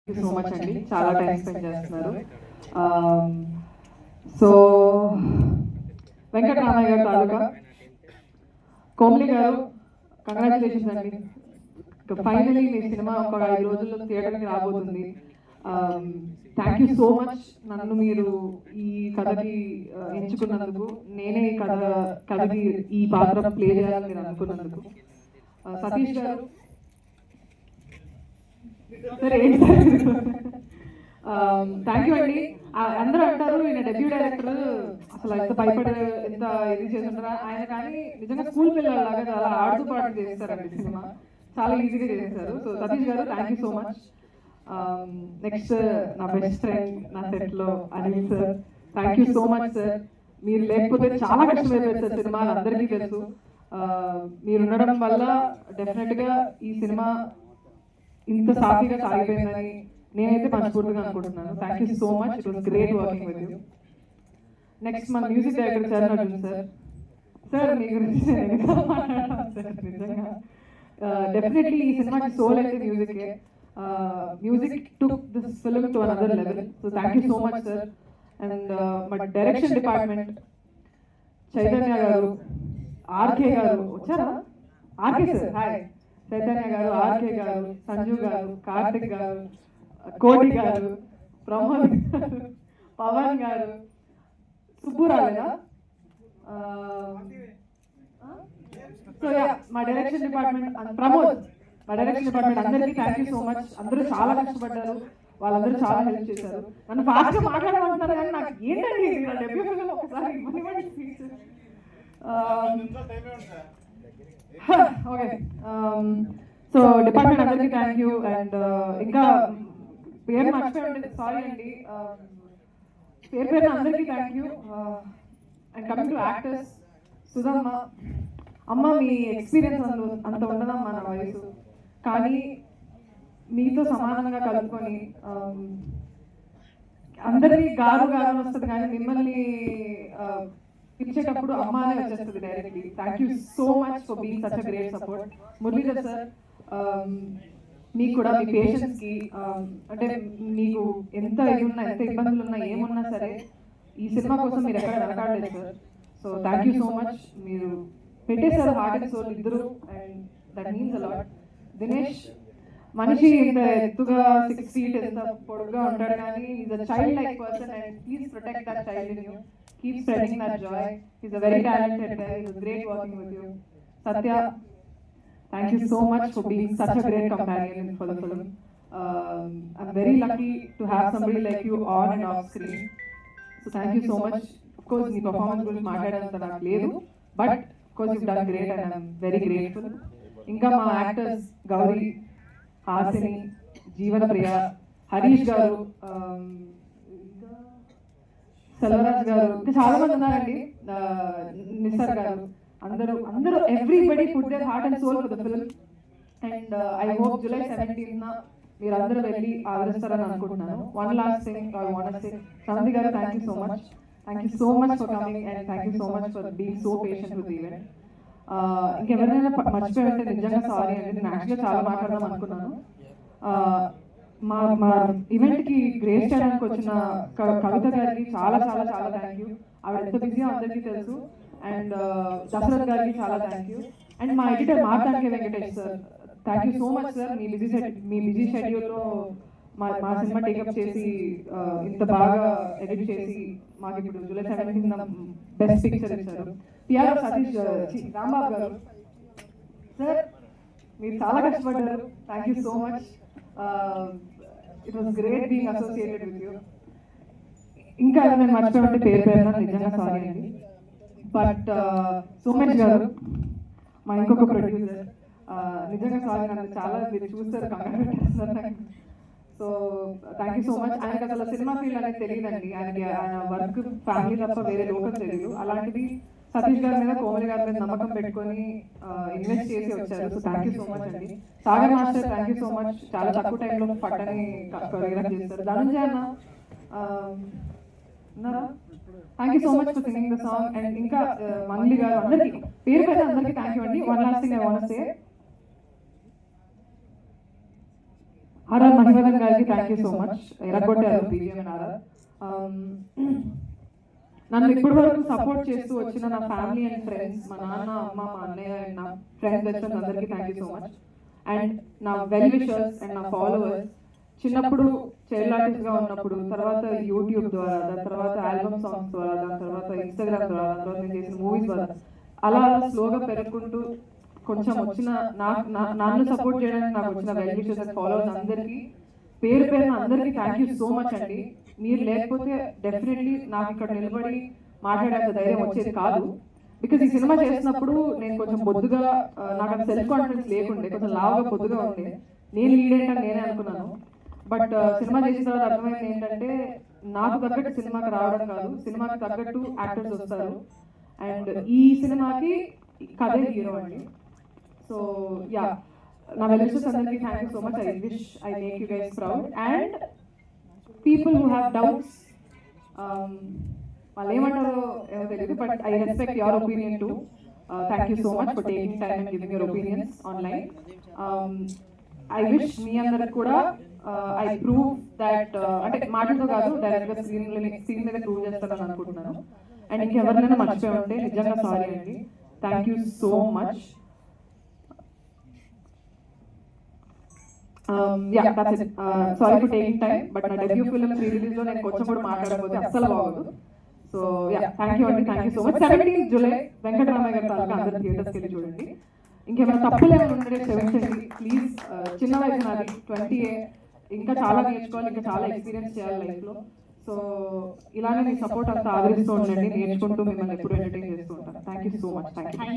So much అండి, చాలా time spend చేస్తున్నారు. సో వెంకటరామయ్య గారు తాలూకా కోమ్లి గారు, కంగ్రాచులేషన్స్ అండి. ఫైనలీ మీ సినిమా ఒక 5 రోజుల్లో థియేటర్కి రాబోతుంది. థ్యాంక్ యూ సో మచ్ నన్ను మీరు ఈ కథకి ఎంచుకున్నందుకు, నేనే ఈ కథకి ఈ పాత్ర ప్లే చేయాలని మీరు అనుకున్నందుకు. సతీష్ గారు థ్యాంక్ యూ అండి. అందరూ అంటారు ఈయన డెబ్యూ డైరెక్టర్, అసలు ఎంత భయపడే ఎంత ఇది చేస్తుంటారా ఆయన, కానీ నిజంగా స్కూల్ పిల్లలాగా చాలా ఆడుతూ పాటు చేస్తారండి సినిమా, చాలా ఈజీగా చేస్తారు. సో సతీష్ గారు thank you so much. Next నా బెస్ట్ ఫ్రెండ్ నా సెట్లో Anil sir, thank you so much sir. మీరు లేకపోతే చాలా కష్టమైపోయింది సార్ సినిమా, అందరికీ తెలుసు. మీరు ఉండడం వల్ల డెఫినెట్గా ఈ సినిమా ఇంత సాఫీగా సాగిపోయిందని నేనైతే మనస్ఫూర్తిగా అనుకుంటున్నాను. Thank you so much, it was great working with you. Next మన music director Charan Arjun sir. Sir మీ గురించి నిజంగా డెఫినెట్లీ ఈ సినిమాకి సోల్ అయితే మ్యూజికే. Music took this film to another level. So thank you so much sir. And మా direction department Chaitanya garu, RK గారు వచ్చారా? RK sir hi. Chaitanya garu, RK గారు, సంజు గారు, కార్తిక్ గారు, కోటి గారు, ప్రమోద్ గారు, పవన్ గారు, సుబ్బురాలేదా? సో మా డైరెక్షన్ డిపార్ట్మెంట్ ప్రమోద్, మా డైరెక్షన్ డిపార్ట్మెంట్ అందరికీ థ్యాంక్ యూ సో మచ్. అందరూ చాలా కష్టపడ్డారు, వాళ్ళందరూ చాలా హెల్ప్ చేశారు. నన్ను ఫాస్ట్గా మాట్లాడమంటారు కానీ నాకు ఏంటండి డెబ్యూ ఫిల్మ్ ఒకసారి ఓకే. సో డిపార్ట్మెంట్ అందరికీ థ్యాంక్ యూ. అండ్ ఇంకా పేరు మర్చిపోయి సారీ అండి, పేరు అందరికీ thank you. And coming to actors, Sudhamma అమ్మ, మీ ఎక్స్పీరియన్స్ అంత ఉండదమ్మా నా వయసు, కానీ మీతో సమానంగా కలుపుకొని అందరినీ గారు గారు వస్తుంది కానీ మిమ్మల్ని పిలిచేటప్పుడు అమ్మ అనే వచ్చేస్తుంది directly. Thank you so much for being such a great support. Muralidhar sir, మీకు కూడా మీ పేషెంట్స్కి అంటే మీకు ఎంత ఇది ఉన్నా, ఎంత ఇబ్బందులు ఉన్నా, ఏమున్నా సరే ఈ సినిమా కోసం మీరు ఎక్కడ వెనకాడలేదు sir. So thank you so much. మీరు పెట్టేశారు హార్ట్ అండ్ సోల్ ఇద్దరు, and that means a lot. Dinesh మనిషి ఇంత ఎత్తుగా 6 feet ఎంత పొడుగ్గా ఉంటాడు కానీ is a child like person, and please protect that child in you. Keep spreading that joy. He's a very talented guy. It was great working with you. Satya, thank you so much for being such a great companion for the film. I'm very lucky to have somebody like you on and off screen. So thank you so much. Of course, your performance guరించి మాట్లాడేంత నాకు లేదు, but of course you've done great and I'm very grateful. ఇంకా మా actors Gauri, Hasini, జీవన ప్రియ, హరీష్ గారు, సెల్వరాజ్ గారు, ఇంకా చాలా మంది ఉన్నారండి, నిసార్ గారు, అందరూ everybody put their heart and soul for the film. And I hope July 17th మీరు అందరూ వెళ్ళి ఆదరిస్తారని అనుకుంటున్నాను. One last thing I want to say, Nandi garu thank you so much. Thank you so much for coming and thank you so much for being so patient with event. ఇంకెవరైనా మర్చిపోయారంటే నిజంగా sorry అండి, నేను యాక్చువల్గా చాలా మాట్లాడదాం అనుకున్నాను. మా ఈవెంట్కి గ్రేస్ చేయడానికి వచ్చిన కవిత గారికి చాలా చాలా చాలా థ్యాంక్ యూ. ఆవిడ ఎంత బిజీగా అందరికీ తెలుసు. అండ్ దశరథ్ గారికి చాలా థ్యాంక్ యూ. అండ్ మా editor Marthand K Venkatesh sir, thank you so much sir. మీ బిజీ షెడ్యూల్లో మా సినిమా టేకప్ చేసి ఇంత బాగా ఎడిట్ చేసి మాకు ఇప్పుడు July 17th బెస్ట్ పిక్చర్ ఇచ్చారు. పిఆర్ సతీష్ రాంబాబు గారు సార్, మీరు చాలా కష్టపడ్డారు. Thank you so much. It was great being associated with you. ఇంకా నేను మర్చిపోయింటే పేరు నిజంగా సారీ అండి. బట్ సోమేష్ గారు, మా ఇంకొక ప్రొడ్యూసర్, నిజంగా సారీ, నన్ను చాలా మీరు చూస్తారు, కంగారు పెట్టేస్తారు. So thank you so much. ఆయనకి అసలు సినిమా ఫీల్డ్ అనేది తెలియదండి, ఆయన వర్క్ ఫ్యామిలీ తప్ప వేరే లోకం తెలియదు. అలాంటిది సతీష్ గారి మీద, కోమలి గారి మీద నమ్మకం పెట్టుకొని ఇన్వెస్ట్ చేసి వచ్చారు. So thank you so much అండి. Sagar master thank you so much, చాలా తక్కువ టైంలో పట్టని కొరియోగ్రాఫ్ చేస్తారు. ధనంజయ అన్న ఉన్నారా? Thank you so much for singing the song. And ఇంకా మంగ్లీ గారు, అందరికీ పేరు పేరు అందరికీ థ్యాంక్ యూ అండి. One last thing I want to say, RR Mahimadan గారికి థ్యాంక్ యూ సో మచ్, ఎరగొట్టారు బీజిఎం అండ్ ఆర్ఆర్. నన్ను ఇప్పటి వరకు సపోర్ట్ చేస్తూ వచ్చిన నా ఫ్యామిలీ అండ్ ఫ్రెండ్స్, మా నాన్న, అమ్మ, మా అన్నయ్య అండ్ నా ఫ్రెండ్స్ వెస్టర్స్ అందరికీ thank you so much. And నా వెల్ విషర్స్ అండ్ నా ఫాలోవర్స్, చిన్నప్పుడు చైల్డ్ ఆర్టిస్ట్గా ఉన్నప్పుడు, తర్వాత యూట్యూబ్ ద్వారా, దాని తర్వాత ఆల్బమ్ సాంగ్స్ ద్వారా, దాని తర్వాత ఇన్స్టాగ్రామ్ ద్వారా, దాని తర్వాత నేను చేసిన మూవీస్ ద్వారా అలా అలా స్లోగా పెరుగుకుంటూ కొంచెం వచ్చిన నన్ను సపోర్ట్ చేయడానికి నాకు వచ్చిన వెల్ విషర్స్ అండ్ ఫాలోవర్స్ అందరికీ పేరు పేరున అందరికీ థ్యాంక్ యూ సో మచ్ అండి. మీరు లేకపోతే డెఫినెట్లీ నాకు ఇక్కడ నిలబడి మాట్లాడేంత ధైర్యం వచ్చేది కాదు. బికాజ్ ఈ సినిమా చేసినప్పుడు నేను కొంచెం బొద్దుగా, నాకు అంత సెల్ఫ్ కాన్ఫిడెన్స్ లేకుండే, కొంచెం లావుగా బొద్దుగా ఉండే, నేను లీడ్ ఏంటని నేనే అనుకున్నాను. బట్ సినిమా చేసిన తర్వాత అర్థమైంది ఏంటంటే నాకు తగ్గట్టు సినిమాకి రావడం కాదు, సినిమాకి తగ్గట్టు యాక్టర్స్ వస్తారు. అండ్ ఈ సినిమాకి కథే హీరో అండి. సో యా, నా వెల్విషర్స్ అందరికీ thank you so much. I wish I make you guys proud. And people who have doubts, వాళ్ళు ఏమంటారో ఏమో తెలియదు, but I respect your opinion too. Thank you so much for taking time and giving your opinions online. I wish మీ అందరికి కూడా I prove that, అంటే మాటలతో కాదు, డైరెక్ట్గా స్క్రీన్ మీద ప్రూవ్ చేస్తారని అనుకుంటున్నాను. అండ్ ఇంకెవరినైనా మర్చిపోయి ఉంటే నిజంగా సారీ అండి. Thank you so much. Yeah, that's it. Sorry for taking time, but నా డెబ్యూ ఫిల్మ్ రిలీజ్ లో నేను కొంచెం కూడా మాట్లాడకపోతే అస్సలు బాగోదు. సో యా, థ్యాంక్ యూ అండి, thank you so much. 17 July Venkataramaiah గారి తాలూకా అందరు థియేటర్స్కి వెళ్ళి చూడండి. ఇంకేమైనా తప్పులు ఏమైనా ఉంటే క్షమించండి ప్లీజ్. చిన్న వయసు నాది 20, ఇంకా చాలా నేర్చుకోవాలి, ఇంకా చాలా ఎక్స్పీరియన్స్ చేయాలి లైఫ్లో. సో ఇలానే మీ సపోర్ట్ అంతా ఆదరిస్తూ ఉండండి, నేర్చుకుంటూ మిమ్మల్ని ఎప్పుడు ఎంటర్టైన్ చేస్తూ ఉంటాను. Thank you so much. Thank you.